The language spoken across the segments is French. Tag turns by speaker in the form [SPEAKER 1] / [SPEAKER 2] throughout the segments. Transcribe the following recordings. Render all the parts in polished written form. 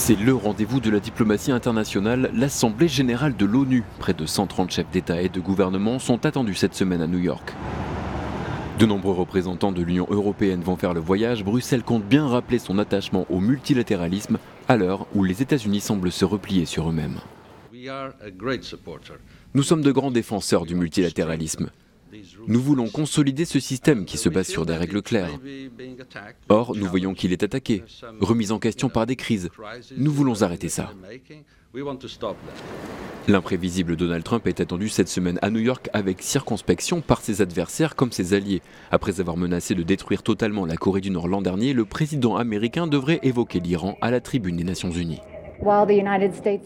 [SPEAKER 1] C'est le rendez-vous de la diplomatie internationale, l'Assemblée générale de l'ONU. Près de 130 chefs d'État et de gouvernement sont attendus cette semaine à New York. De nombreux représentants de l'Union européenne vont faire le voyage. Bruxelles compte bien rappeler son attachement au multilatéralisme à l'heure où les États-Unis semblent se replier sur eux-mêmes. Nous sommes de grands défenseurs du multilatéralisme. Nous voulons consolider ce système qui se base sur des règles claires. Or, nous voyons qu'il est attaqué, remis en question par des crises. Nous voulons arrêter ça. L'imprévisible Donald Trump est attendu cette semaine à New York avec circonspection par ses adversaires comme ses alliés. Après avoir menacé de détruire totalement la Corée du Nord l'an dernier, le président américain devrait évoquer l'Iran à la tribune des Nations Unies.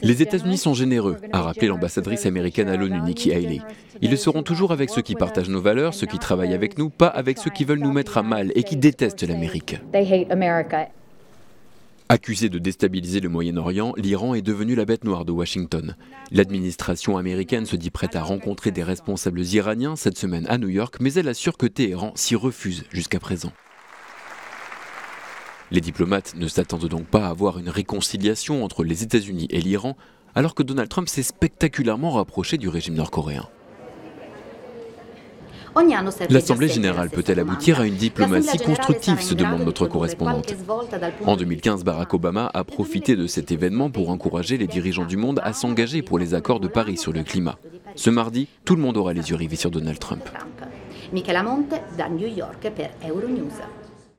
[SPEAKER 1] Les États-Unis sont généreux, a rappelé l'ambassadrice américaine à l'ONU, Nikki Haley. Ils le seront toujours avec ceux qui partagent nos valeurs, ceux qui travaillent avec nous, pas avec ceux qui veulent nous mettre à mal et qui détestent l'Amérique. Accusé de déstabiliser le Moyen-Orient, l'Iran est devenu la bête noire de Washington. L'administration américaine se dit prête à rencontrer des responsables iraniens cette semaine à New York, mais elle assure que Téhéran s'y refuse jusqu'à présent. Les diplomates ne s'attendent donc pas à avoir une réconciliation entre les États-Unis et l'Iran, alors que Donald Trump s'est spectaculairement rapproché du régime nord-coréen. L'Assemblée générale peut-elle aboutir à une diplomatie constructive, se demande notre correspondante. En 2015, Barack Obama a profité de cet événement pour encourager les dirigeants du monde à s'engager pour les accords de Paris sur le climat. Ce mardi, tout le monde aura les yeux rivés sur Donald Trump.
[SPEAKER 2] Michela Monte da New York per Euronews.